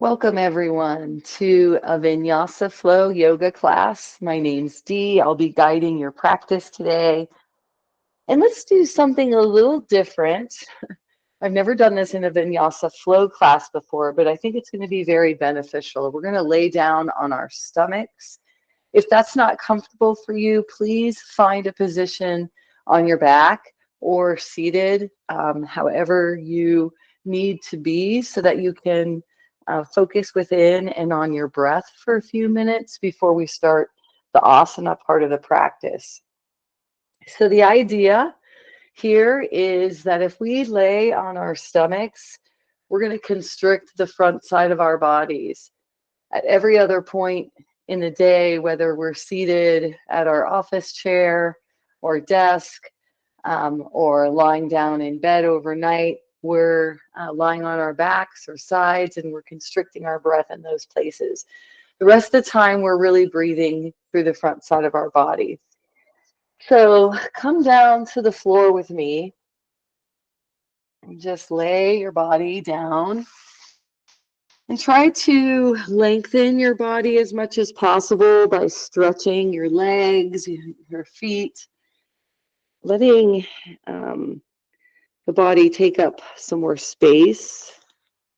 Welcome everyone to a Vinyasa Flow yoga class. My name's Dee. I'll be guiding your practice today. And let's do something a little different. I've never done this in a Vinyasa Flow class before, but I think it's going to be very beneficial. We're going to lay down on our stomachs. If that's not comfortable for you, please find a position on your back or seated, however you need to be, so that you can focus within and on your breath for a few minutes before we start the asana part of the practice. So the idea here is that if we lay on our stomachs, we're going to constrict the front side of our bodies. At every other point in the day, whether we're seated at our office chair or desk, or lying down in bed overnight, we're lying on our backs or sides and we're constricting our breath in those places. The rest of the time, we're really breathing through the front side of our body. So come down to the floor with me and just lay your body down. And try to lengthen your body as much as possible by stretching your legs, your feet, letting the body take up some more space.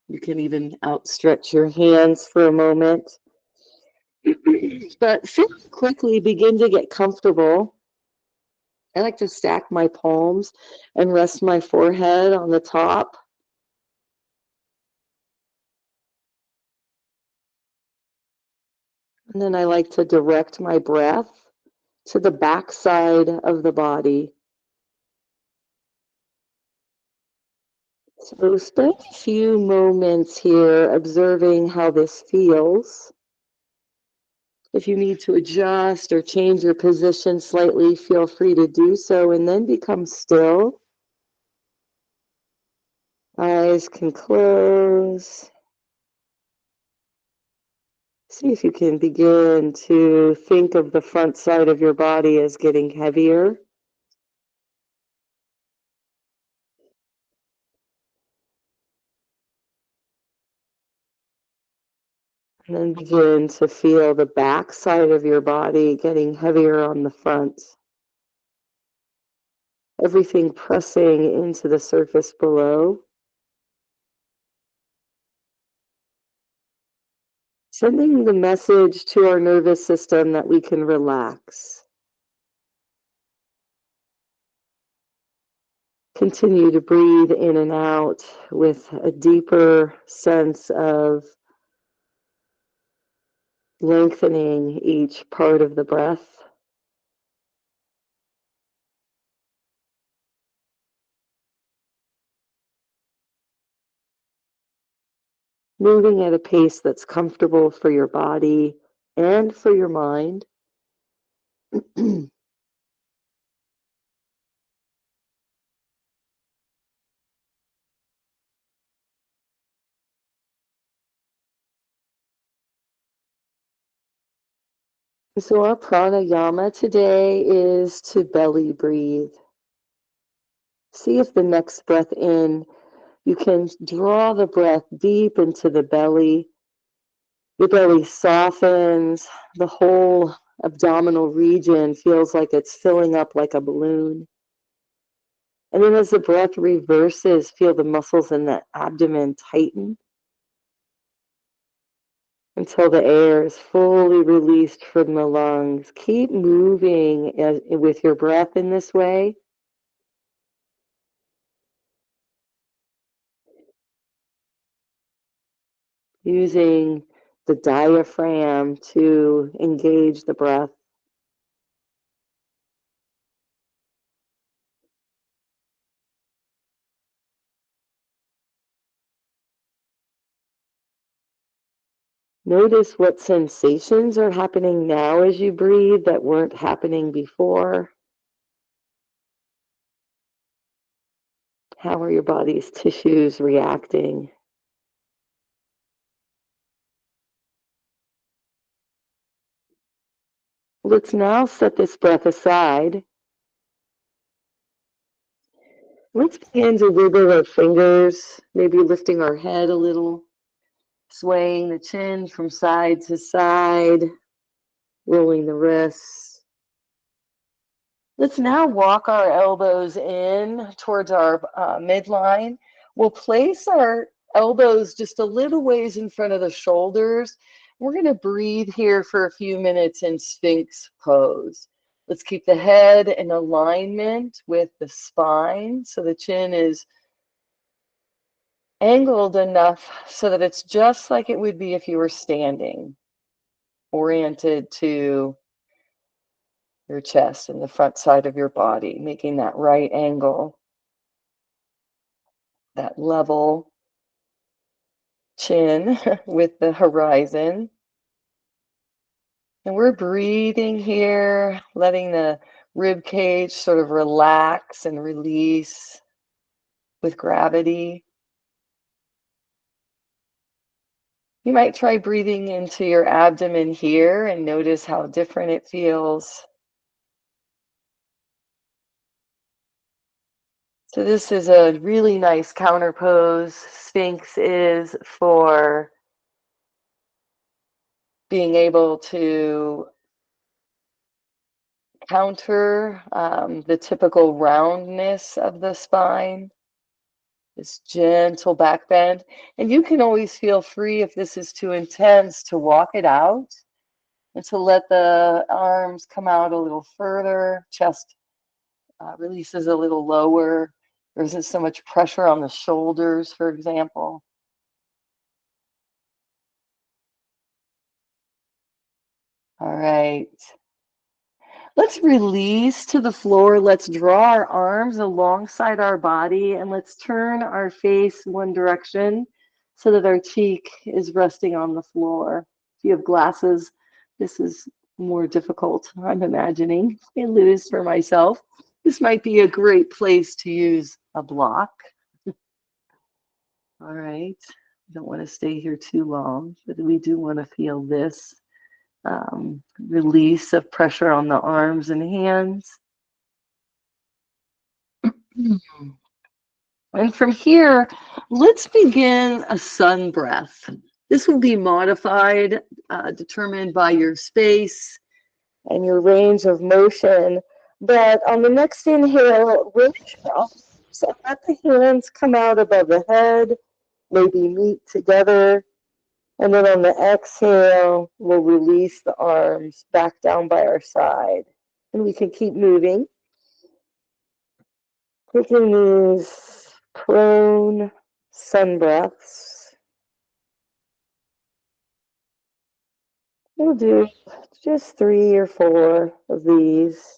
You can even outstretch your hands for a moment. But fairly quickly begin to get comfortable. I like to stack my palms and rest my forehead on the top. And then I like to direct my breath to the back side of the body. So spend a few moments here observing how this feels. If you need to adjust or change your position slightly, feel free to do so, and then become still. Eyes can close. See if you can begin to think of the front side of your body as getting heavier. And then begin to feel the back side of your body getting heavier on the front. Everything pressing into the surface below. Sending the message to our nervous system that we can relax. Continue to breathe in and out with a deeper sense of lengthening each part of the breath. Moving at a pace that's comfortable for your body and for your mind. So our pranayama today is to belly breathe. See if the next breath in, you can draw the breath deep into the belly. Your belly softens, the whole abdominal region feels like it's filling up like a balloon. And then as the breath reverses, feel the muscles in the abdomen tighten until the air is fully released from the lungs. Keep moving with your breath in this way. Using the diaphragm to engage the breath. Notice what sensations are happening now as you breathe that weren't happening before. How are your body's tissues reacting? Let's now set this breath aside. Let's begin to wiggle our fingers, maybe lifting our head a little. Swaying the chin from side to side, rolling the wrists. Let's now walk our elbows in towards our midline. We'll place our elbows just a little ways in front of the shoulders. We're going to breathe here for a few minutes in Sphinx pose. Let's keep the head in alignment with the spine so the chin is angled enough so that it's just like it would be if you were standing, oriented to your chest and the front side of your body, making that right angle, that level chin with the horizon. And we're breathing here, letting the rib cage sort of relax and release with gravity. You might try breathing into your abdomen here and notice how different it feels. So this is a really nice counter pose. Sphinx is for being able to counter the typical roundness of the spine, this gentle back bend. And you can always feel free, if this is too intense, to walk it out and to let the arms come out a little further, chest releases a little lower. There isn't so much pressure on the shoulders, for example. All right. Let's release to the floor. Let's draw our arms alongside our body and let's turn our face one direction so that our cheek is resting on the floor. If you have glasses, this is more difficult, I'm imagining, at least for myself. This might be a great place to use a block. All right. Don't want to stay here too long, but we do want to feel this release of pressure on the arms and hands. And from here, let's begin a sun breath. This will be modified, determined by your space and your range of motion. But on the next inhale, reach up, so let the hands come out above the head, maybe meet together. And then on the exhale, we'll release the arms back down by our side. And we can keep moving. Taking these prone sun breaths. We'll do just 3 or 4 of these.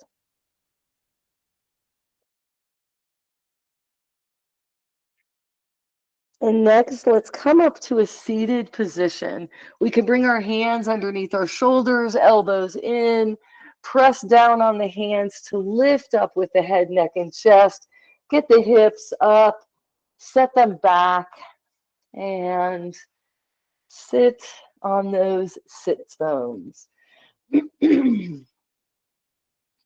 And next, let's come up to a seated position. We can bring our hands underneath our shoulders, elbows in, press down on the hands to lift up with the head, neck, and chest. Get the hips up, set them back, and sit on those sit bones.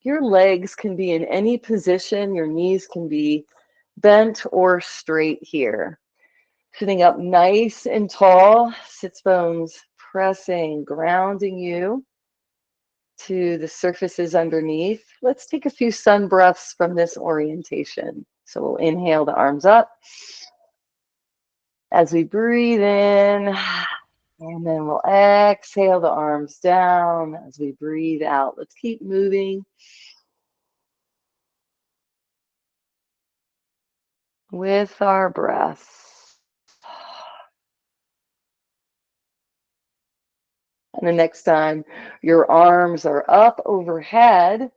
Your legs can be in any position. Your knees can be bent or straight here. Sitting up nice and tall, sits bones pressing, grounding you to the surfaces underneath. Let's take a few sun breaths from this orientation. So we'll inhale the arms up as we breathe in, and then we'll exhale the arms down as we breathe out. Let's keep moving with our breath. And the next time your arms are up overhead,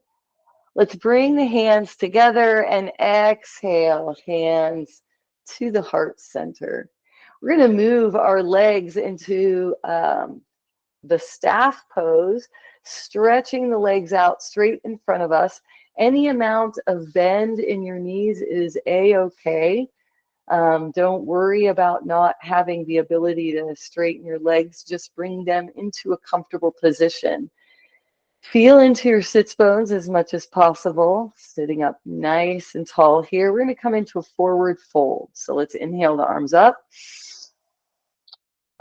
let's bring the hands together and exhale, hands to the heart center. We're going to move our legs into the staff pose, stretching the legs out straight in front of us. Any amount of bend in your knees is a-okay. Don't worry about not having the ability to straighten your legs. Just bring them into a comfortable position. Feel into your sits bones as much as possible, sitting up nice and tall here. We're going to come into a forward fold. So let's inhale the arms up.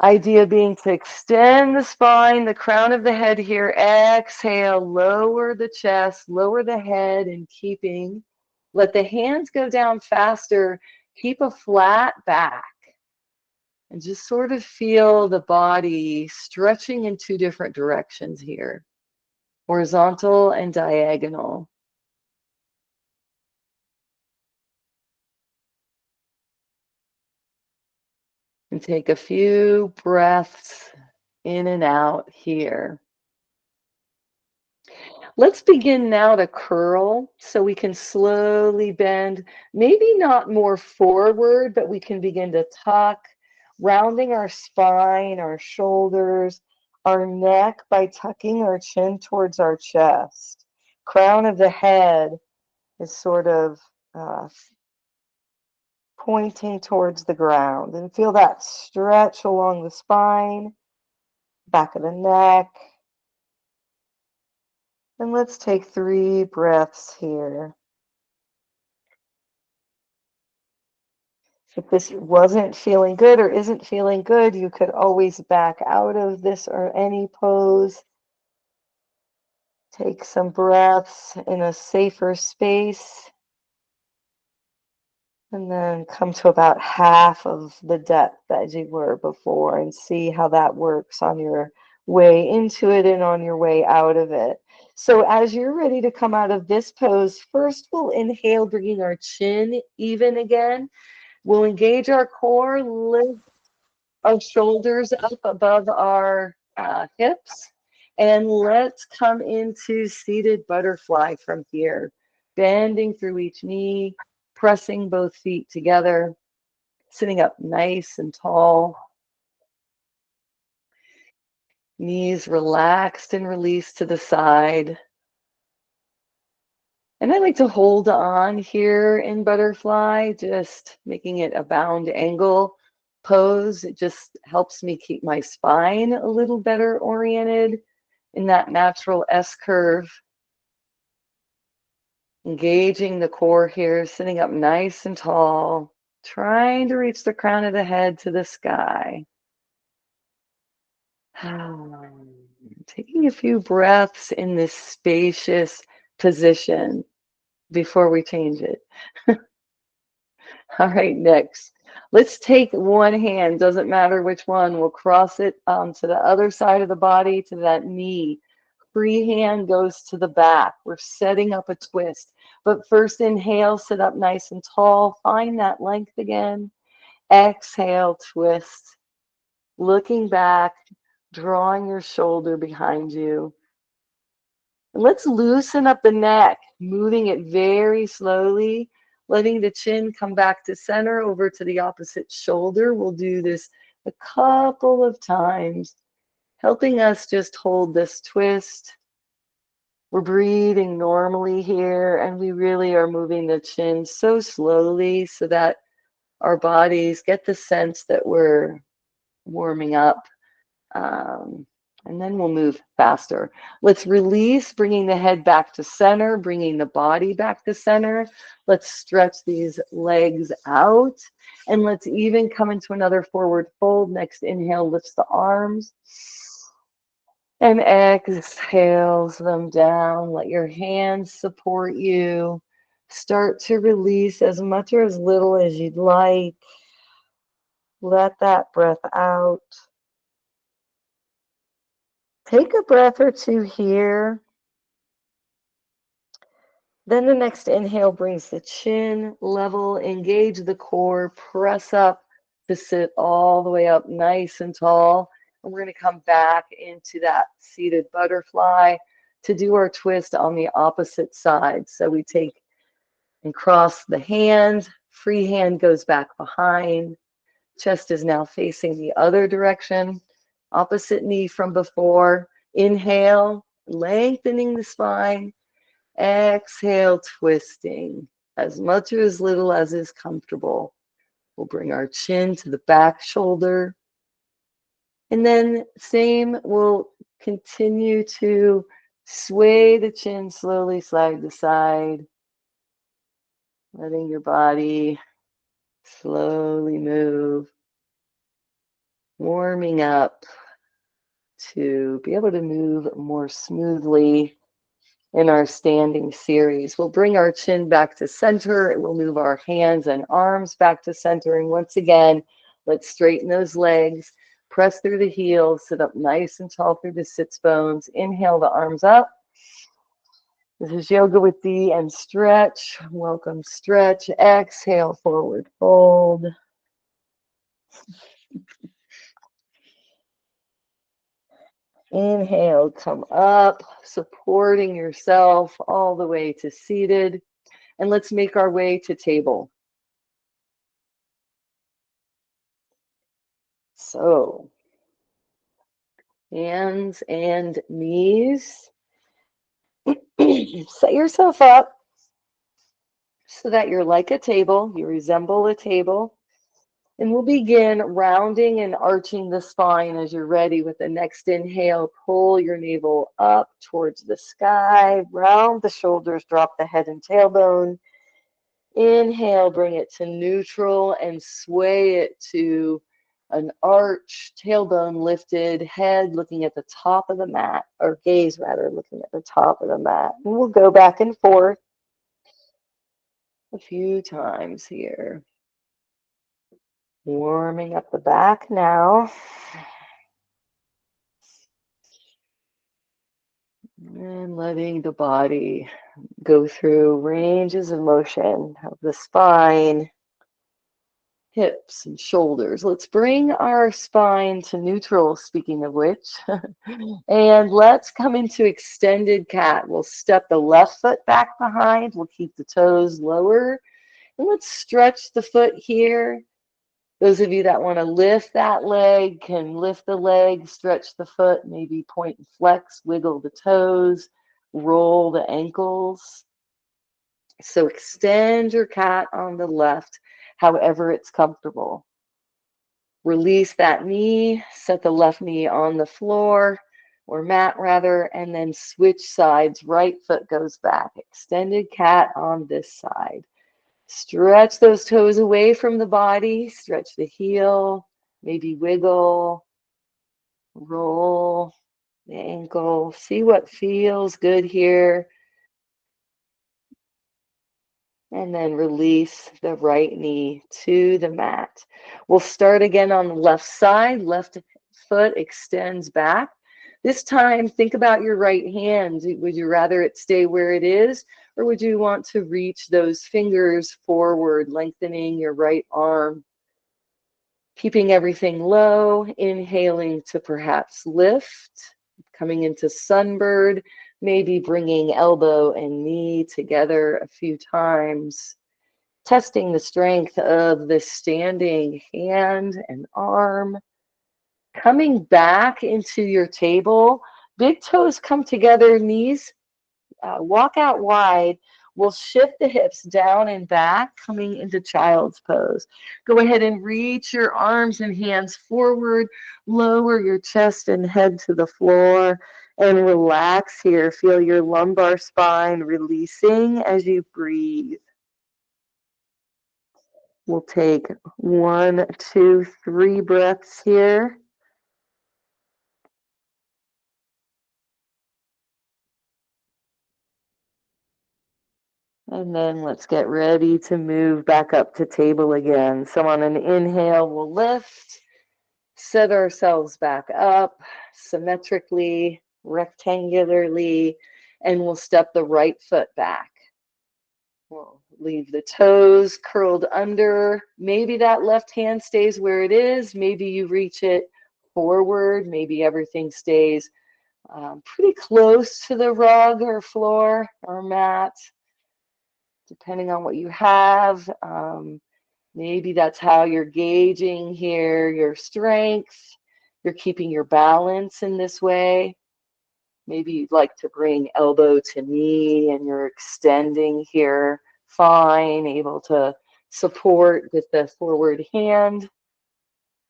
Idea being to extend the spine, the crown of the head here. Exhale, lower the chest, lower the head, and keeping. Let the hands go down faster. Keep a flat back. And just sort of feel the body stretching in two different directions here, horizontal and diagonal. And take a few breaths in and out here. Let's begin now to curl so we can slowly bend, maybe not more forward, but we can begin to tuck, rounding our spine, our shoulders, our neck by tucking our chin towards our chest. Crown of the head is sort of pointing towards the ground, and feel that stretch along the spine, back of the neck. And let's take 3 breaths here. If this wasn't feeling good or isn't feeling good, you could always back out of this or any pose. Take some breaths in a safer space. And then come to about half of the depth as you were before and see how that works on your way into it and on your way out of it. So as you're ready to come out of this pose, first we'll inhale, bringing our chin even again. We'll engage our core, lift our shoulders up above our hips, and let's come into seated butterfly from here, bending through each knee, pressing both feet together, sitting up nice and tall, knees relaxed and released to the side. And I like to hold on here in butterfly, just making it a bound angle pose. It just helps me keep my spine a little better oriented in that natural S curve. Engaging the core here, sitting up nice and tall, trying to reach the crown of the head to the sky. Taking a few breaths in this spacious position before we change it. All right, next. Let's take one hand, doesn't matter which one. We'll cross it to the other side of the body, to that knee. Free hand goes to the back. We're setting up a twist. But first inhale, sit up nice and tall. Find that length again. Exhale, twist. Looking back, drawing your shoulder behind you. And let's loosen up the neck, moving it very slowly, letting the chin come back to center over to the opposite shoulder. We'll do this a couple of times, helping us just hold this twist. We're breathing normally here, and we really are moving the chin so slowly so that our bodies get the sense that we're warming up. And then we'll move faster. Let's release, bringing the head back to center, bringing the body back to center. Let's stretch these legs out. And let's even come into another forward fold. Next inhale lifts the arms. And exhales them down. Let your hands support you. Start to release as much or as little as you'd like. Let that breath out. Take a breath or two here. Then the next inhale brings the chin level, engage the core, press up to sit all the way up nice and tall. And we're going to come back into that seated butterfly to do our twist on the opposite side. So we take and cross the hand, free hand goes back behind, chest is now facing the other direction, opposite knee from before. Inhale, lengthening the spine. Exhale, twisting as much or as little as is comfortable. We'll bring our chin to the back shoulder. And then same, we'll continue to sway the chin slowly side to side, letting your body slowly move. warming up to be able to move more smoothly in our standing series. We'll bring our chin back to center. We'll move our hands and arms back to center. And once again, let's straighten those legs. Press through the heels. Sit up nice and tall through the sits bones. Inhale the arms up. This is Yoga with Dee and stretch. Welcome, stretch. Exhale, forward fold. Inhale, come up, supporting yourself all the way to seated. And let's make our way to table. So, hands and knees. Set yourself up so that you're like a table, you resemble a table. And we'll begin rounding and arching the spine as you're ready. With the next inhale, pull your navel up towards the sky, round the shoulders, drop the head and tailbone. Inhale, bring it to neutral and sway it to an arch, tailbone lifted, head looking at the top of the mat, or gaze rather, looking at the top of the mat. And we'll go back and forth a few times here. Warming up the back now. And letting the body go through ranges of motion of the spine, hips and shoulders. Let's bring our spine to neutral, speaking of which. And let's come into extended cat. We'll step the left foot back behind. We'll keep the toes lower. And let's stretch the foot here. Those of you that want to lift that leg can lift the leg, stretch the foot, maybe point and flex, wiggle the toes, roll the ankles. So extend your cat on the left, however it's comfortable. Release that knee, set the left knee on the floor or mat rather, and then switch sides. Right foot goes back. Extended cat on this side. Stretch those toes away from the body. Stretch the heel, maybe wiggle, roll the ankle. See what feels good here. And then release the right knee to the mat. We'll start again on the left side. Left foot extends back. This time, think about your right hand. Would you rather it stay where it is, or would you want to reach those fingers forward, lengthening your right arm? Keeping everything low, inhaling to perhaps lift, coming into sunbird, maybe bringing elbow and knee together a few times, testing the strength of the standing hand and arm, coming back into your table, big toes come together, knees walk out wide. We'll shift the hips down and back, coming into child's pose. Go ahead and reach your arms and hands forward, lower your chest and head to the floor, and relax here. Feel your lumbar spine releasing as you breathe. We'll take 1, 2, 3 breaths here. And then let's get ready to move back up to table again. So on an inhale, we'll lift, set ourselves back up symmetrically, rectangularly, and we'll step the right foot back. We'll leave the toes curled under. Maybe that left hand stays where it is. Maybe you reach it forward. Maybe everything stays pretty close to the rug or floor or mat, depending on what you have. Maybe that's how you're gauging here your strength. You're keeping your balance in this way. Maybe you'd like to bring elbow to knee and you're extending here. Fine, able to support with the forward hand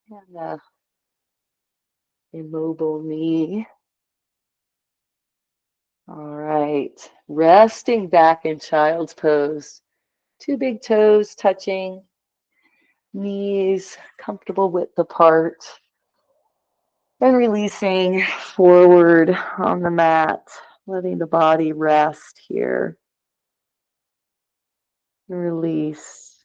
and the immobile knee. All right, resting back in child's pose. 2 big toes touching, knees comfortable width apart. And releasing forward on the mat, letting the body rest here. Release.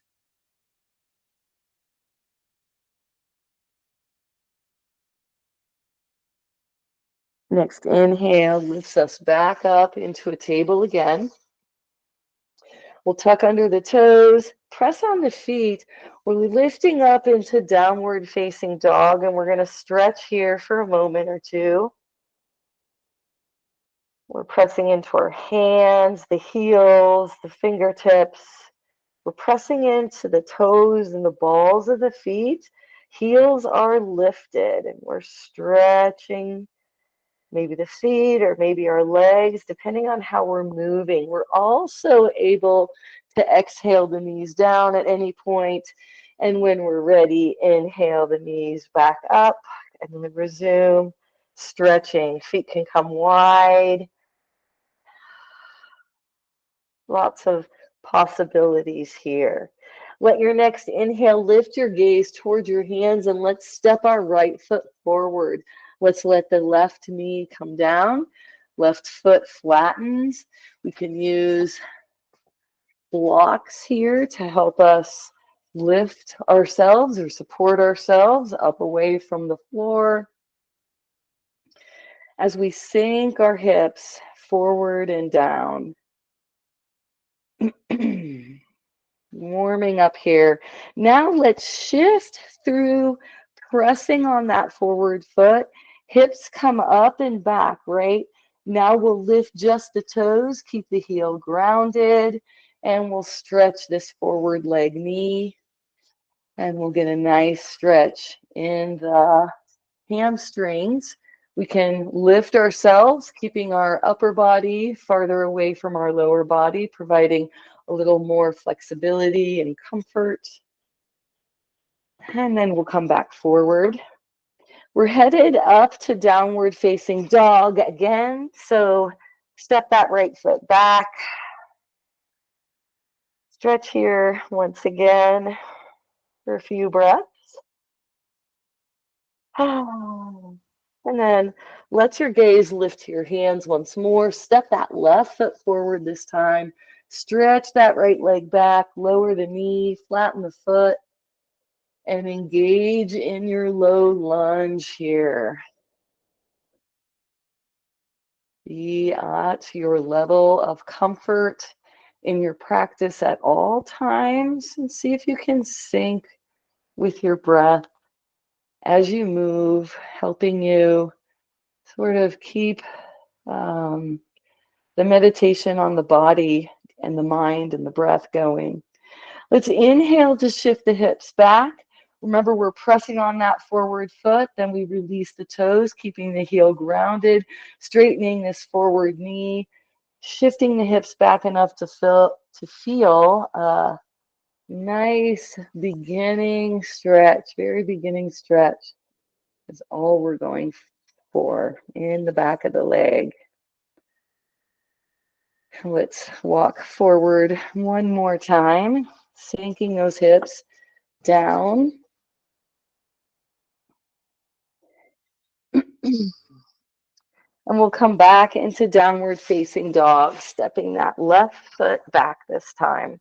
Next inhale lifts us back up into a table again. We'll tuck under the toes, press on the feet. We're lifting up into downward facing dog, and we're going to stretch here for a moment or two. We're pressing into our hands, the heels, the fingertips. We're pressing into the toes and the balls of the feet. Heels are lifted, and we're stretching maybe the feet or maybe our legs, depending on how we're moving. We're also able to exhale the knees down at any point, and when we're ready, inhale the knees back up, and then resume stretching. Feet can come wide. Lots of possibilities here. Let your next inhale lift your gaze towards your hands, and let's step our right foot forward. Let's let the left knee come down. Left foot flattens. We can use blocks here to help us lift ourselves or support ourselves up away from the floor. As we sink our hips forward and down. Warming up here. Now let's shift through pressing on that forward foot. Hips come up and back, right? Now we'll lift just the toes, keep the heel grounded, and we'll stretch this forward leg knee. And we'll get a nice stretch in the hamstrings. We can lift ourselves, keeping our upper body farther away from our lower body, providing a little more flexibility and comfort. And then we'll come back forward. We're headed up to downward facing dog again. So step that right foot back. Stretch here once again for a few breaths. And then let your gaze lift to your hands once more. Step that left foot forward this time. Stretch that right leg back, lower the knee, flatten the foot, and engage in your low lunge here. Be at your level of comfort in your practice at all times, and see if you can sync with your breath as you move, helping you sort of keep the meditation on the body and the mind and the breath going. Let's inhale to shift the hips back. Remember, we're pressing on that forward foot. Then we release the toes, keeping the heel grounded, straightening this forward knee, shifting the hips back enough to feel a nice beginning stretch. Very beginning stretch is all we're going for in the back of the leg. Let's walk forward one more time, sinking those hips down. And we'll come back into downward facing dog, stepping that left foot back this time.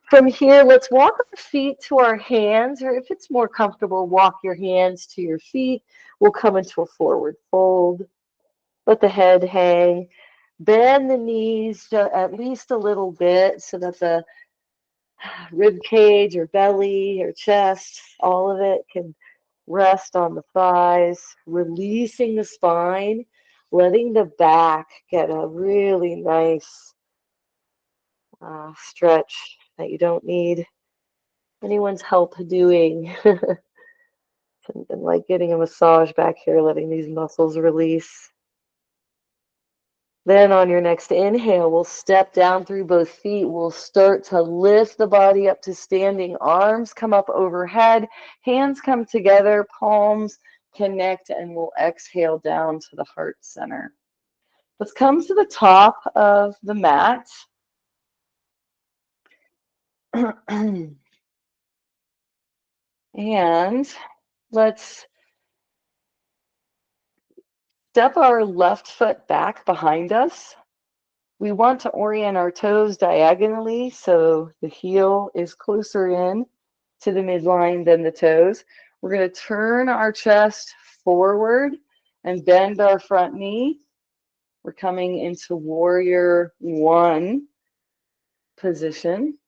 From here, let's walk our feet to our hands, or if it's more comfortable, walk your hands to your feet. We'll come into a forward fold. Let the head hang. Bend the knees at least a little bit so that the rib cage or belly or chest, all of it can rest on the thighs, releasing the spine, letting the back get a really nice stretch that you don't need anyone's help doing. Something like getting a massage back here, letting these muscles release. Then on your next inhale, we'll step down through both feet. We'll start to lift the body up to standing. Arms come up overhead. Hands come together. Palms connect. And we'll exhale down to the heart center. Let's come to the top of the mat. And let's step our left foot back behind us. We want to orient our toes diagonally so the heel is closer in to the midline than the toes. We're going to turn our chest forward and bend our front knee. We're coming into warrior one position.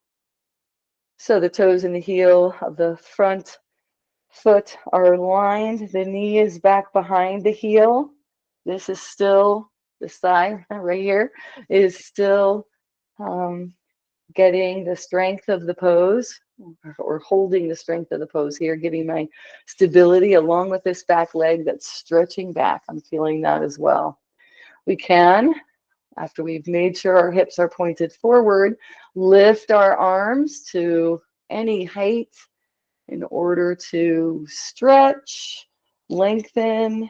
So the toes and the heel of the front foot are aligned. The knee is back behind the heel. This is still, this thigh right here is still getting the strength of the pose, or holding the strength of the pose here, getting my stability along with this back leg that's stretching back. I'm feeling that as well. We can, after we've made sure our hips are pointed forward, lift our arms to any height in order to stretch, lengthen.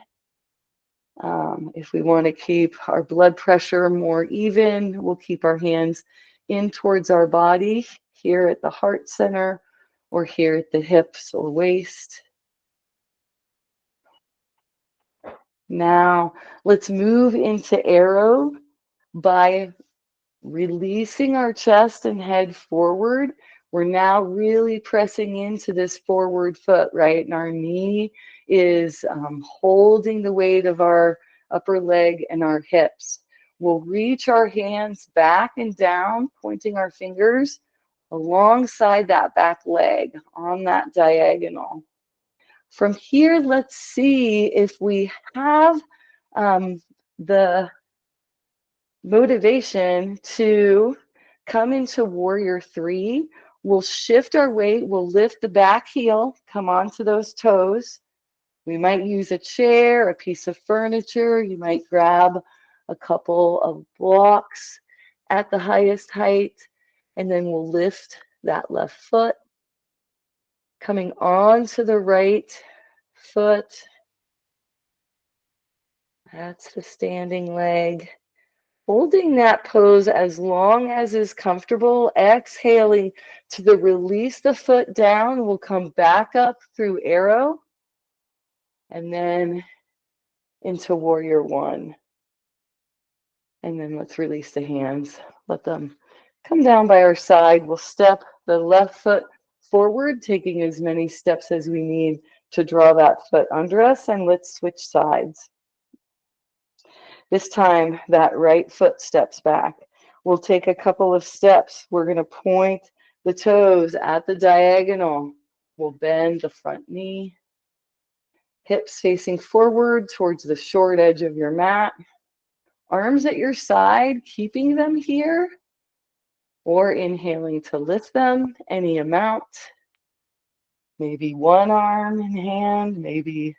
If we want to keep our blood pressure more even, we'll keep our hands in towards our body here at the heart center or here at the hips or waist. Now let's move into arrow by releasing our chest and head forward. We're now really pressing into this forward foot, right? And our knee is holding the weight of our upper leg and our hips. We'll reach our hands back and down, pointing our fingers alongside that back leg on that diagonal. From here, let's see if we have the motivation to come into warrior three. We'll shift our weight, we'll lift the back heel, come onto those toes. We might use a chair, a piece of furniture. You might grab a couple of blocks at the highest height, and then we'll lift that left foot, coming onto the right foot. That's the standing leg. Holding that pose as long as is comfortable, exhaling to the release the foot down. We'll come back up through arrow and then into warrior one. And then let's release the hands. Let them come down by our side. We'll step the left foot forward, taking as many steps as we need to draw that foot under us. And let's switch sides. This time, that right foot steps back. We'll take a couple of steps. We're going to point the toes at the diagonal. We'll bend the front knee, hips facing forward towards the short edge of your mat. Arms at your side, keeping them here, or inhaling to lift them any amount. Maybe one arm in hand, maybe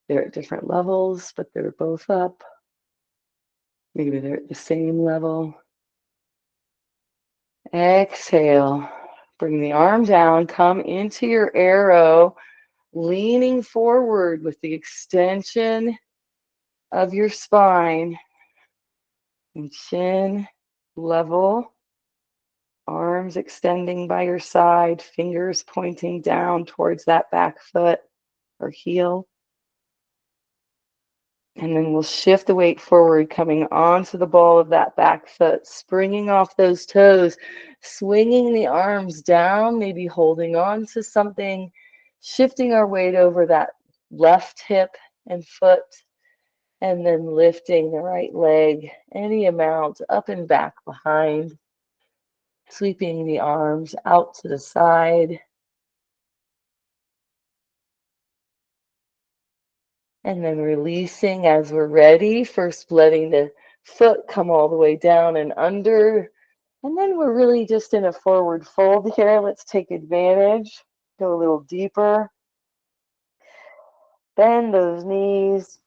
they're at different levels, but they're both up. Maybe they're at the same level. Exhale. Bring the arm down, come into your arrow, leaning forward with the extension of your spine and chin level. Arms extending by your side, fingers pointing down towards that back foot or heel. And then we'll shift the weight forward, coming onto the ball of that back foot, springing off those toes, swinging the arms down, maybe holding on to something, shifting our weight over that left hip and foot, and then lifting the right leg any amount up and back behind, sweeping the arms out to the side. And then releasing as we're ready, first letting the foot come all the way down and under. And then we're really just in a forward fold here. Let's take advantage, go a little deeper. Bend those knees.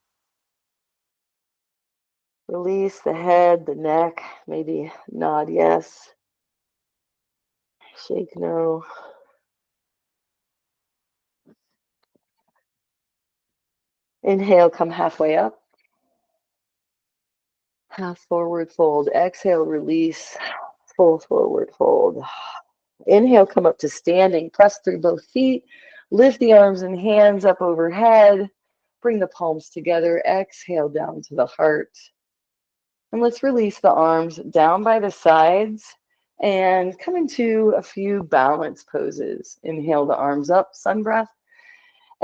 Release the head, the neck, maybe nod yes, shake no. Inhale, come halfway up. Half forward fold. Exhale, release, full forward fold. Inhale, come up to standing. Press through both feet. Lift the arms and hands up overhead. Bring the palms together. Exhale down to the heart. And let's release the arms down by the sides and come into a few balance poses. Inhale the arms up, sun breath.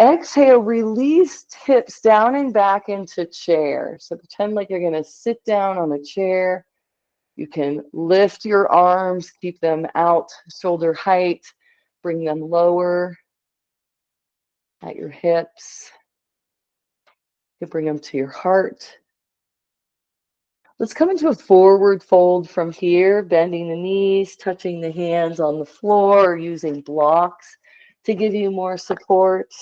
Exhale, release hips down and back into chair. So pretend like you're going to sit down on a chair. You can lift your arms, keep them out shoulder height, bring them lower at your hips. You can bring them to your heart. Let's come into a forward fold from here, bending the knees, touching the hands on the floor, using blocks to give you more support.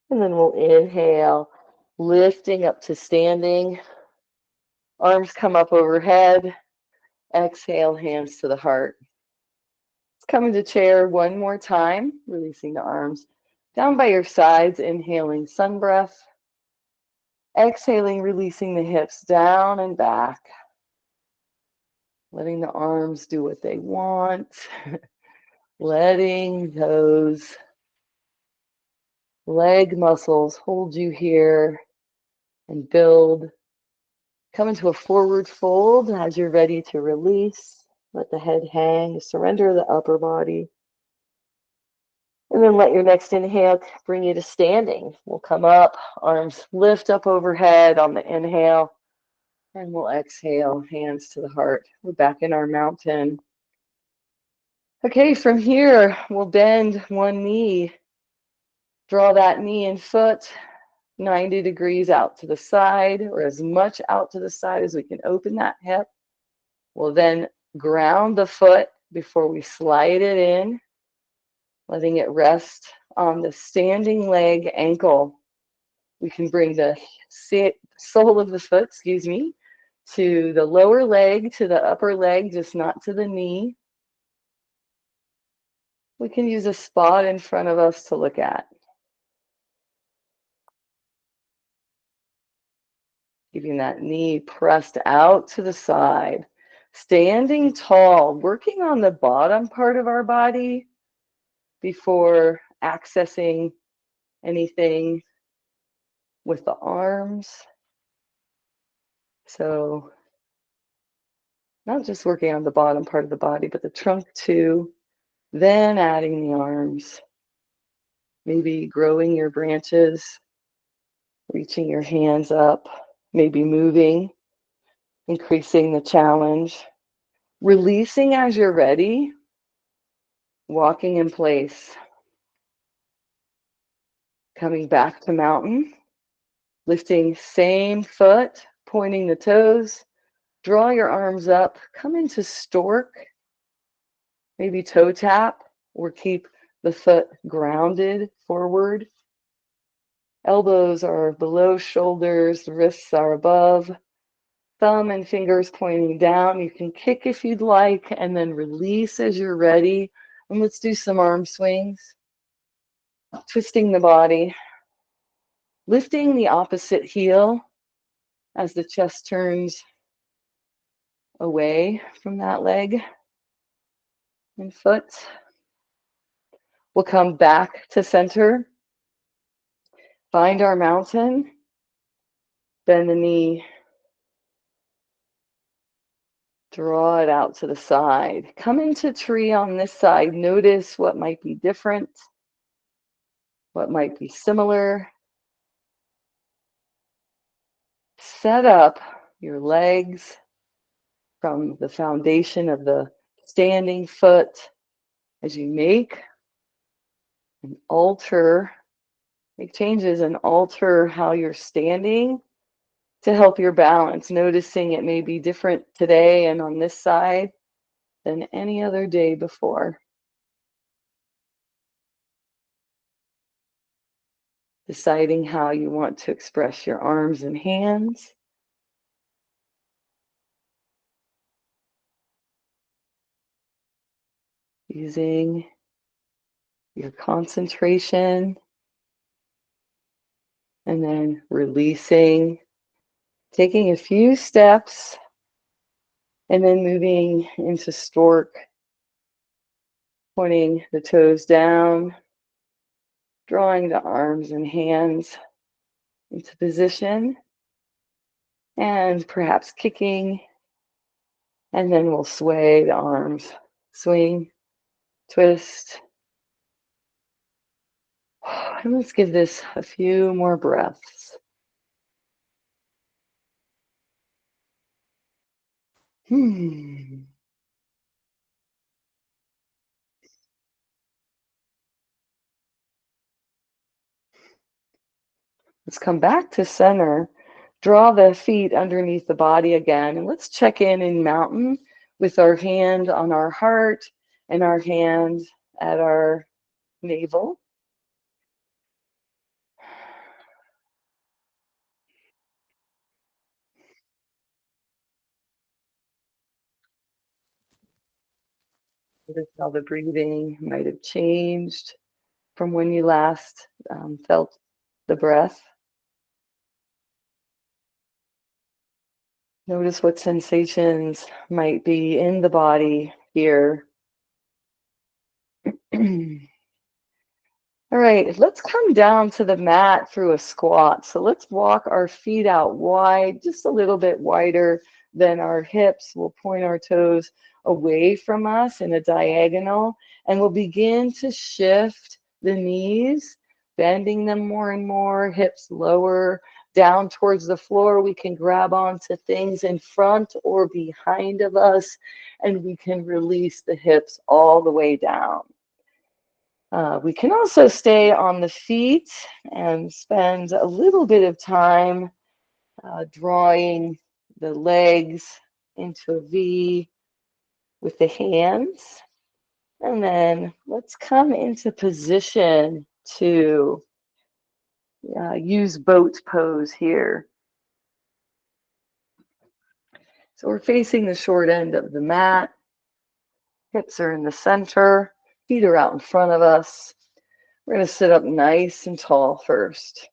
And then we'll inhale, lifting up to standing. Arms come up overhead. Exhale, hands to the heart. Let's come into chair one more time, releasing the arms down by your sides, inhaling sun breath. Exhaling, releasing the hips down and back. Letting the arms do what they want. Letting those leg muscles hold you here and build. Come into a forward fold as you're ready to release. Let the head hang. Surrender the upper body. And then let your next inhale bring you to standing. We'll come up, arms lift up overhead on the inhale. And we'll exhale, hands to the heart. We're back in our mountain. Okay, from here, we'll bend one knee. Draw that knee and foot 90 degrees out to the side, or as much out to the side as we can open that hip. We'll then ground the foot before we slide it in, letting it rest on the standing leg ankle. We can bring the sole of the foot, to the lower leg, to the upper leg, just not to the knee. We can use a spot in front of us to look at. Keeping that knee pressed out to the side. Standing tall, working on the bottom part of our body before accessing anything with the arms. So not just working on the bottom part of the body, but the trunk too. Then adding the arms. Maybe growing your branches, reaching your hands up, maybe moving, increasing the challenge. Releasing as you're ready, walking in place. Coming back to mountain, lifting same foot, pointing the toes. Draw your arms up, come into stork, maybe toe tap, or keep the foot grounded forward. Elbows are below shoulders, wrists are above. Thumb and fingers pointing down. You can kick if you'd like, and then release as you're ready. And let's do some arm swings. Twisting the body. Lifting the opposite heel as the chest turns away from that leg and foot. We'll come back to center. Find our mountain. Bend the knee. Draw it out to the side. Come into tree on this side. Notice what might be different, what might be similar. Set up your legs from the foundation of the standing foot as you make changes and alter how you're standing to help your balance. Noticing it may be different today and on this side than any other day before. Deciding how you want to express your arms and hands. Using your concentration and then releasing, taking a few steps and then moving into stork, pointing the toes down, drawing the arms and hands into position and perhaps kicking, and then we'll sway the arms, swing, twist. And let's give this a few more breaths. Hmm. Let's come back to center. Draw the feet underneath the body again, and let's check in mountain with our hand on our heart and our hand at our navel. Notice how the breathing might have changed from when you last felt the breath. Notice what sensations might be in the body here. All right, let's come down to the mat through a squat. So let's walk our feet out wide, just a little bit wider than our hips. We'll point our toes away from us in a diagonal, and we'll begin to shift the knees, bending them more and more, hips lower, down towards the floor. We can grab onto things in front or behind of us, and we can release the hips all the way down. We can also stay on the feet and spend a little bit of time drawing the legs into a V with the hands. And then let's come into position to use boat pose here. So we're facing the short end of the mat. Hips are in the center. Feet are out in front of us. We're going to sit up nice and tall first.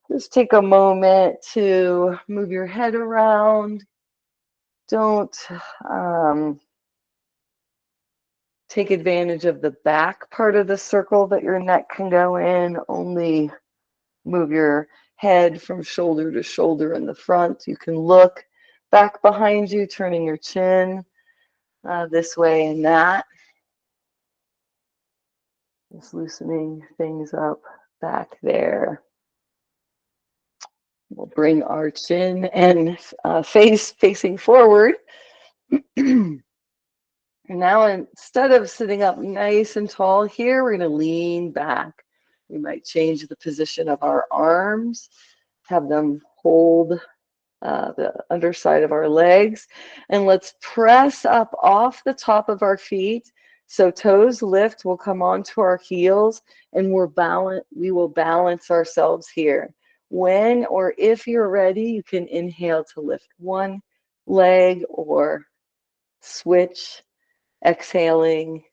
Just take a moment to move your head around. Don't take advantage of the back part of the circle that your neck can go in. Only move your head from shoulder to shoulder in the front. You can look back behind you, turning your chin this way and that. Just loosening things up back there. We'll bring our chin and face facing forward. Now, instead of sitting up nice and tall here, we're going to lean back. We might change the position of our arms, have them hold the underside of our legs, and let's press up off the top of our feet. So toes lift, we'll come onto our heels, and we will balance ourselves here. When or if you're ready, you can inhale to lift one leg or switch. Exhaling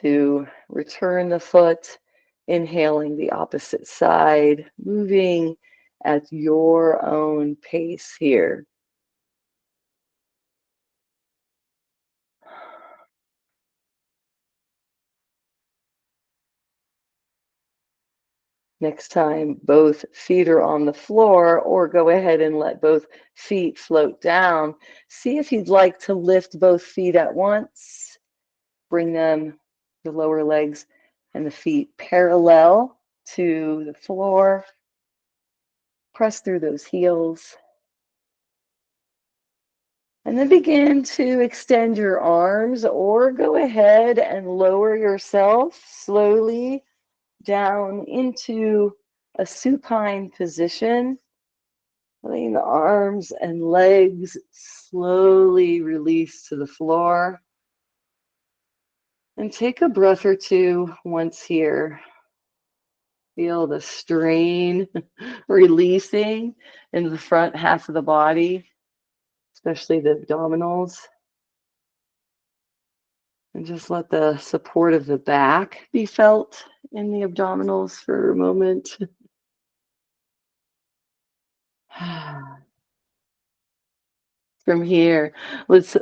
to return the foot, inhaling the opposite side, moving at your own pace here. Next time, both feet are on the floor, or go ahead and let both feet float down. See if you'd like to lift both feet at once. Bring them, the lower legs and the feet parallel to the floor. Press through those heels. And then begin to extend your arms, or go ahead and lower yourself slowly down into a supine position. Letting the arms and legs slowly release to the floor. And take a breath or two once here. Feel the strain releasing in the front half of the body, especially the abdominals. And just let the support of the back be felt in the abdominals for a moment. From here, let's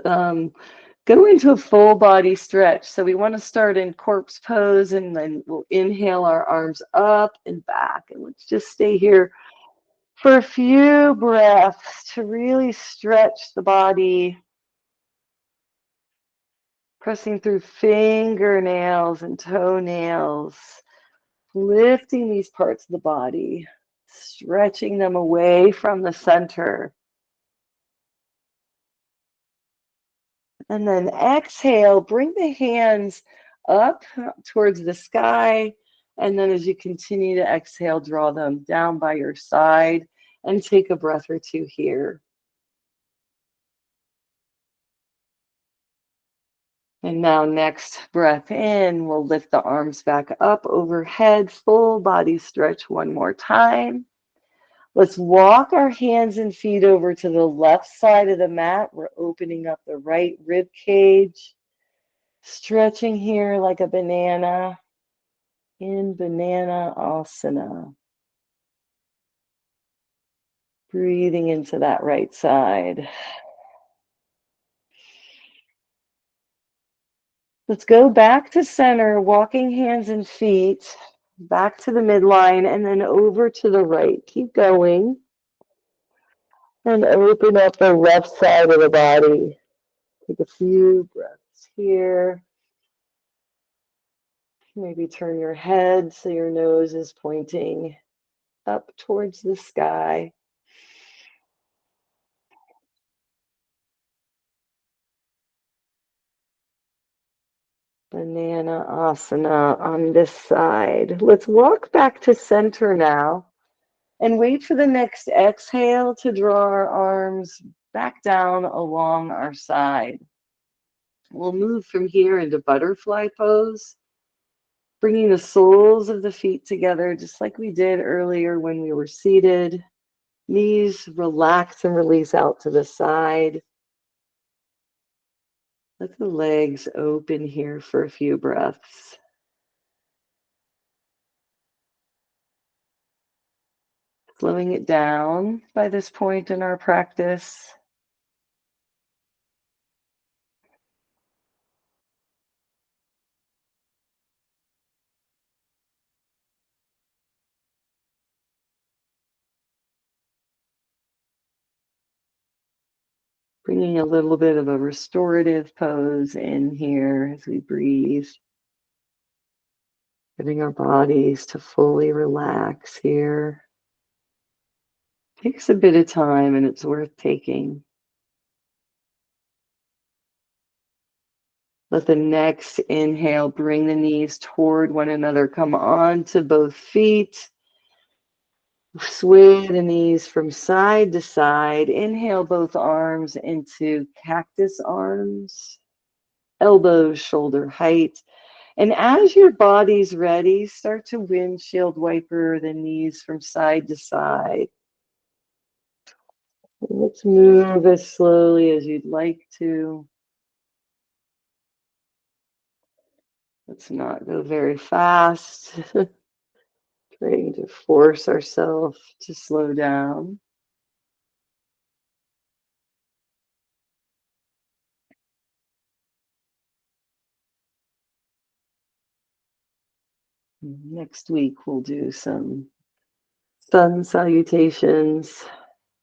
go into a full body stretch. So we want to start in corpse pose, and then we'll inhale our arms up and back. And let's just stay here for a few breaths to really stretch the body, pressing through fingernails and toenails, lifting these parts of the body, stretching them away from the center. And then exhale, bring the hands up towards the sky. And then as you continue to exhale, draw them down by your side and take a breath or two here. And now next breath in, we'll lift the arms back up overhead, full body stretch one more time. Let's walk our hands and feet over to the left side of the mat. We're opening up the right rib cage, stretching here like a banana in banana asana. Breathing into that right side. Let's go back to center, walking hands and feet back to the midline and then over to the right. Keep going and open up the left side of the body. Take a few breaths here. Maybe turn your head so your nose is pointing up towards the sky. Banana asana on this side. Let's walk back to center now and wait for the next exhale to draw our arms back down along our side. We'll move from here into butterfly pose, bringing the soles of the feet together just like we did earlier when we were seated. Knees relax and release out to the side. Let the legs open here for a few breaths. Slowing it down by this point in our practice. Bringing a little bit of a restorative pose in here as we breathe. Getting our bodies to fully relax here. Takes a bit of time and it's worth taking. Let the next inhale bring the knees toward one another. Come on to both feet. Sway the knees from side to side. Inhale both arms into cactus arms. Elbows shoulder height. And as your body's ready, start to windshield wiper the knees from side to side. Let's move as slowly as you'd like to. Let's not go very fast. Trying to force ourselves to slow down. Next week, we'll do some sun salutations.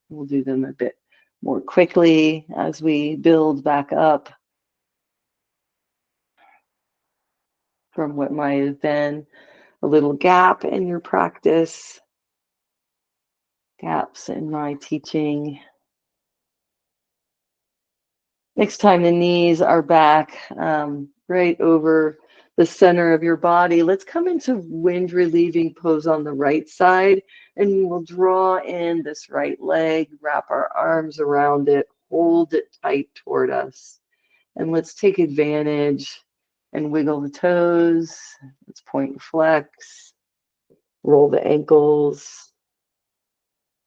We'll do them a bit more quickly as we build back up from what might have been a little gap in your practice, gaps in my teaching. Next time the knees are back right over the center of your body, let's come into wind relieving pose on the right side, and we'll draw in this right leg, wrap our arms around it, hold it tight toward us. And let's take advantage and wiggle the toes. Let's point and flex, roll the ankles.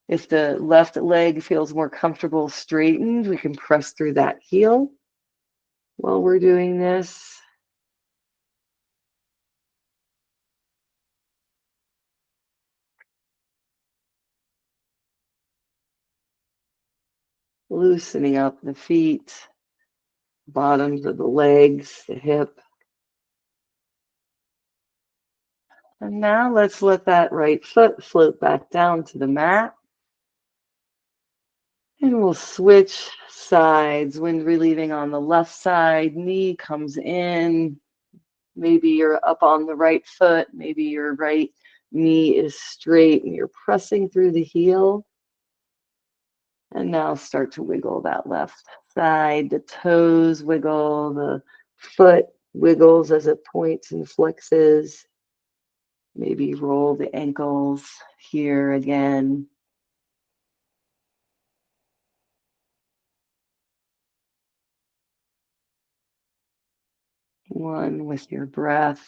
If the left leg feels more comfortable straightened, we can press through that heel while we're doing this. Loosening up the feet, bottoms of the legs, the hip. And now let's let that right foot float back down to the mat. And we'll switch sides. Wind relieving on the left side, knee comes in. Maybe you're up on the right foot. Maybe your right knee is straight and you're pressing through the heel. And now start to wiggle that left side. The toes wiggle, the foot wiggles as it points and flexes. Maybe roll the ankles here again. One with your breath.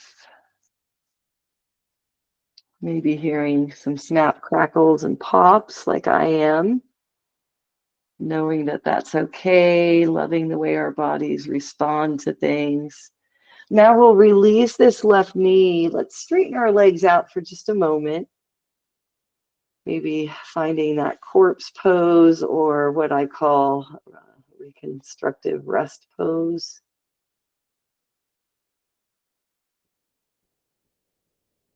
Maybe hearing some snap, crackles, and pops like I am. Knowing that that's okay, loving the way our bodies respond to things. Now we'll release this left knee. Let's straighten our legs out for just a moment. Maybe finding that corpse pose or what I call reconstructive rest pose.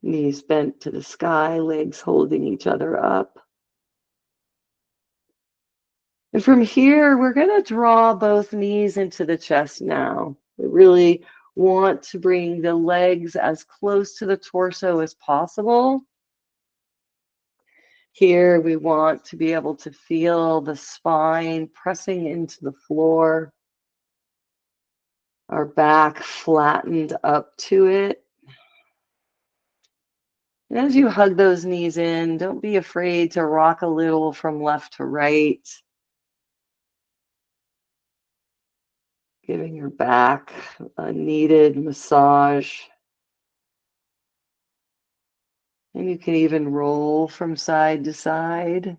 Knees bent to the sky, legs holding each other up. And from here, we're going to draw both knees into the chest now. We really want to bring the legs as close to the torso as possible. Here, we want to be able to feel the spine pressing into the floor, our back flattened up to it. And as you hug those knees in, don't be afraid to rock a little from left to right, giving your back a needed massage. And you can even roll from side to side.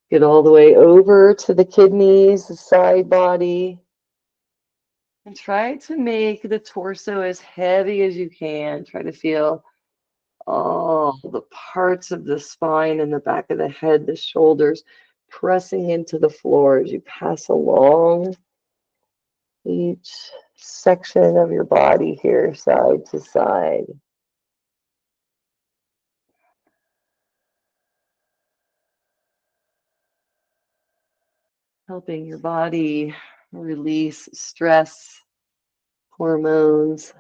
Get all the way over to the kidneys, the side body. And try to make the torso as heavy as you can. Try to feel all the parts of the spine and the back of the head, the shoulders, pressing into the floor as you pass along each section of your body here, side to side. Helping your body release stress, hormones,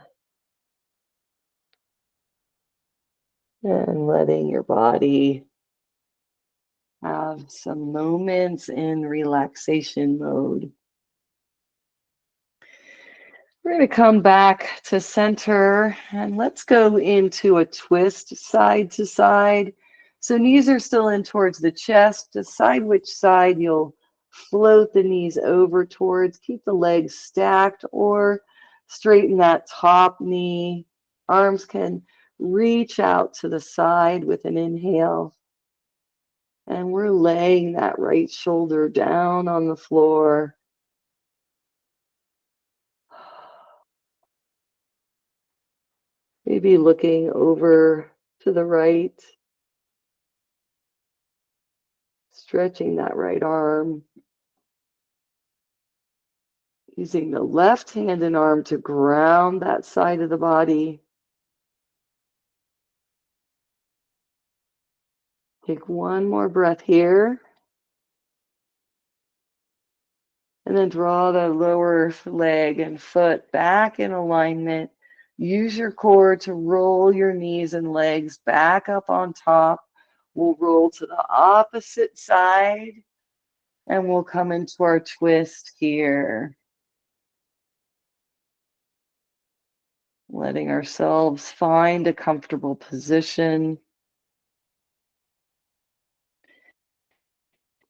and letting your body have some moments in relaxation mode. We're going to come back to center and let's go into a twist side to side. So knees are still in towards the chest. Decide which side you'll float the knees over towards. Keep the legs stacked or straighten that top knee. Arms can reach out to the side with an inhale. And we're laying that right shoulder down on the floor. Maybe looking over to the right, stretching that right arm, using the left hand and arm to ground that side of the body. Take one more breath here. And then draw the lower leg and foot back in alignment. Use your core to roll your knees and legs back up on top. We'll roll to the opposite side and we'll come into our twist here. Letting ourselves find a comfortable position.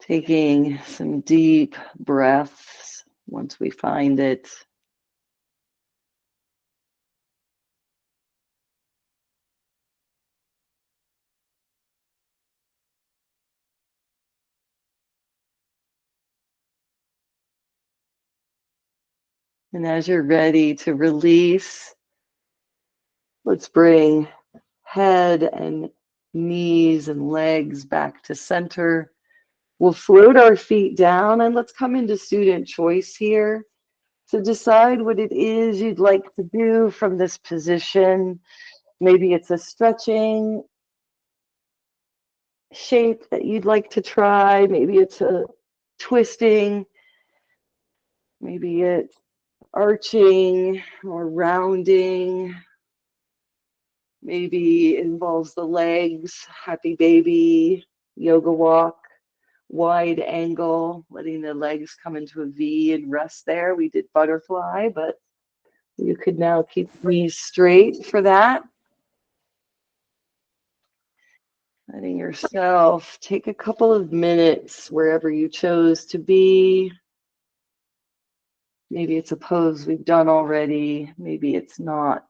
Taking some deep breaths once we find it. And as you're ready to release, let's bring head and knees and legs back to center. We'll float our feet down and let's come into student choice here. So decide what it is you'd like to do from this position. Maybe it's a stretching shape that you'd like to try. Maybe it's a twisting. Maybe it's arching or rounding. Maybe it involves the legs, happy baby, yoga walk, wide angle, letting the legs come into a V and rest there. We did butterfly, but you could now keep knees straight for that. Letting yourself take a couple of minutes wherever you chose to be. Maybe it's a pose we've done already. Maybe it's not.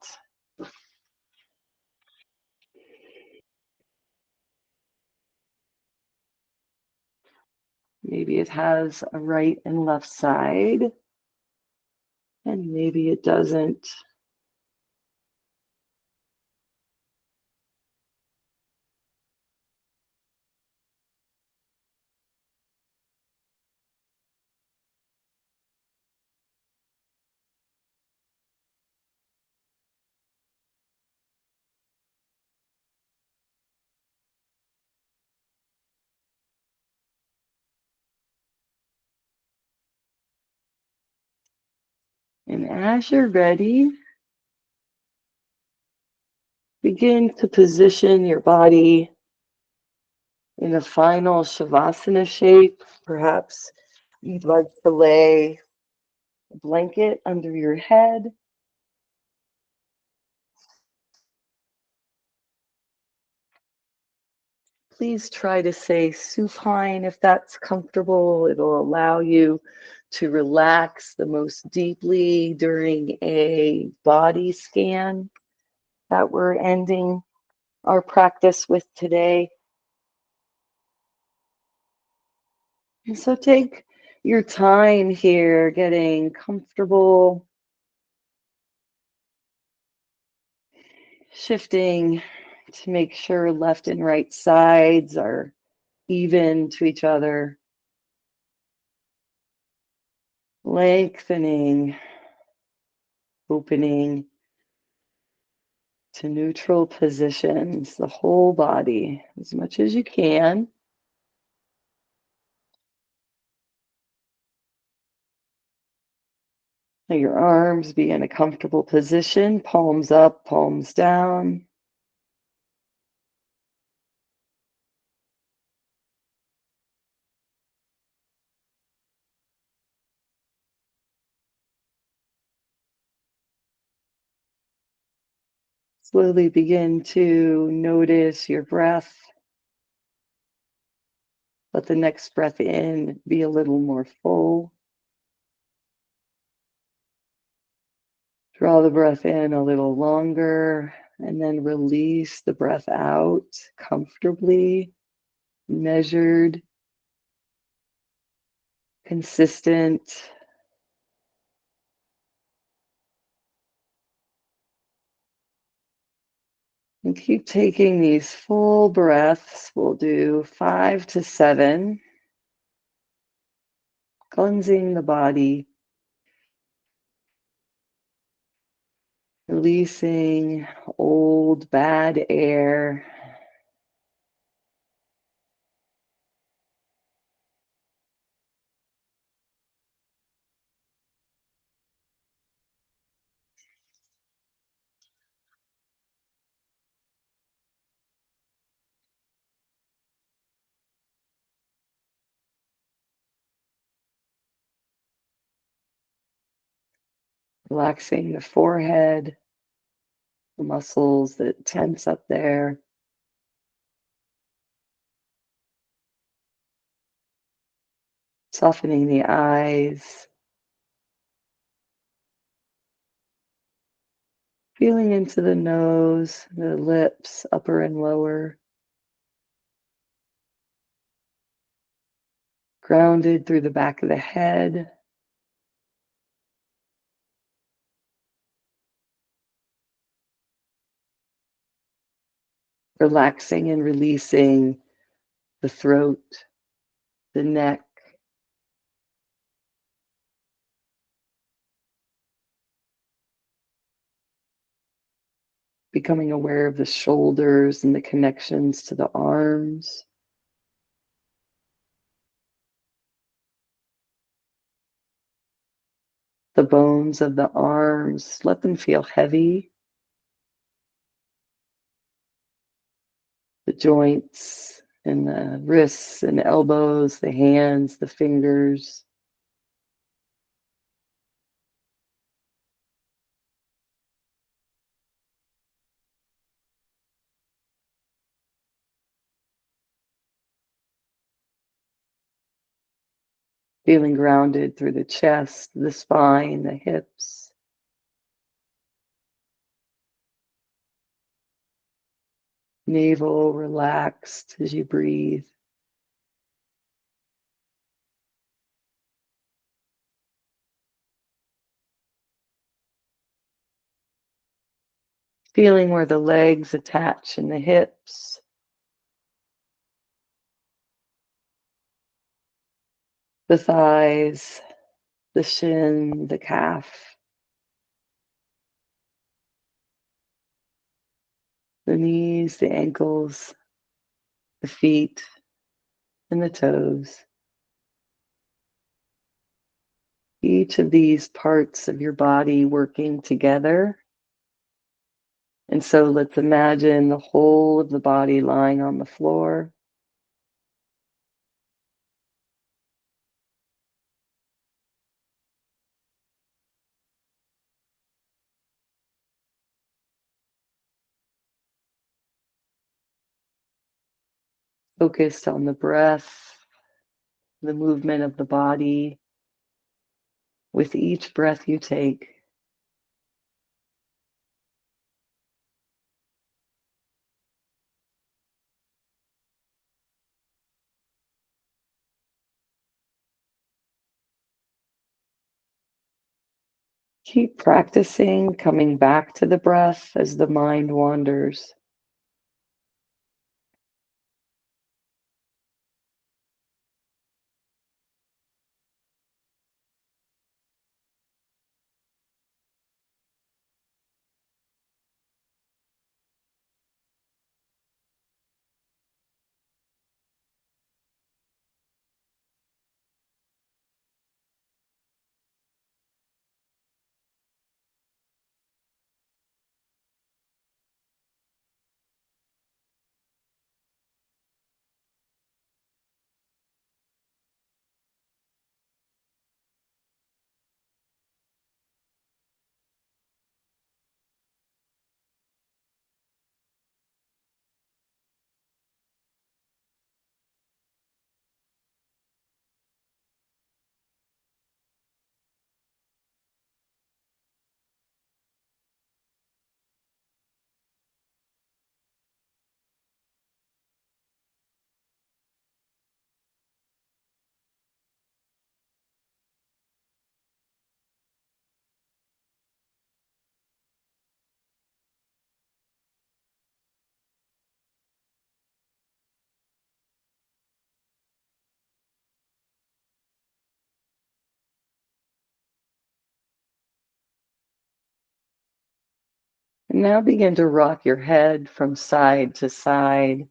Maybe it has a right and left side, and maybe it doesn't. And as you're ready, begin to position your body in a final Shavasana shape. Perhaps you'd like to lay a blanket under your head. Please try to say supine if that's comfortable. It'll allow you to relax the most deeply during a body scan that we're ending our practice with today. And so take your time here getting comfortable, shifting to make sure left and right sides are even to each other, lengthening, opening to neutral positions, the whole body as much as you can. Let your arms be in a comfortable position, palms up, palms down. Slowly begin to notice your breath. Let the next breath in be a little more full. Draw the breath in a little longer and then release the breath out comfortably, measured, consistent. And keep taking these full breaths. We'll do 5 to 7, cleansing the body, releasing old bad air. Relaxing the forehead, the muscles that tense up there. Softening the eyes, feeling into the nose, the lips, upper and lower. Grounded through the back of the head. Relaxing and releasing the throat, the neck, becoming aware of the shoulders and the connections to the arms. The bones of the arms, let them feel heavy. The joints and the wrists and elbows, the hands, the fingers. Feeling grounded through the chest, the spine, the hips. Navel relaxed as you breathe. Feeling where the legs attach in the hips. The thighs, the shin, the calf, the knees, the ankles, the feet, and the toes. Each of these parts of your body working together. And so let's imagine the whole of the body lying on the floor. Focused on the breath, the movement of the body with each breath you take. Keep practicing coming back to the breath as the mind wanders. And now begin to rock your head from side to side,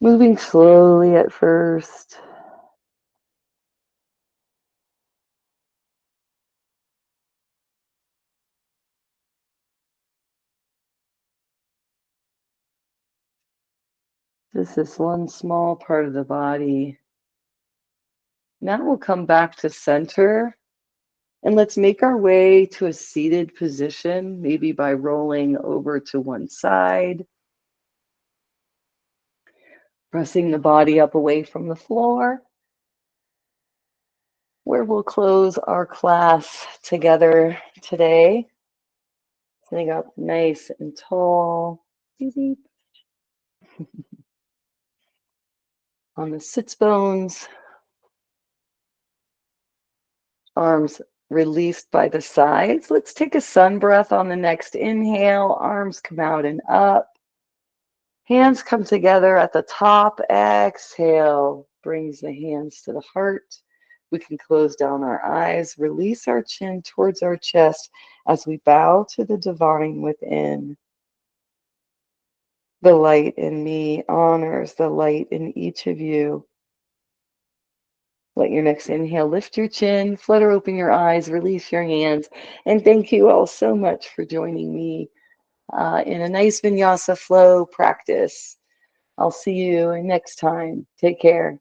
moving slowly at first. This is one small part of the body. Now we'll come back to center and let's make our way to a seated position, maybe by rolling over to one side, pressing the body up away from the floor, where we'll close our class together today. Sitting up nice and tall. Easy. On the sits bones, arms released by the sides. Let's take a sun breath on the next inhale. Arms come out and up. Hands come together at the top. Exhale brings the hands to the heart. We can close down our eyes, release our chin towards our chest as we bow to the divine within. The light in me honors the light in each of you. Let your next inhale lift your chin, flutter open your eyes, release your hands, and thank you all so much for joining me in a nice Vinyasa flow practice. I'll see you next time. Take care.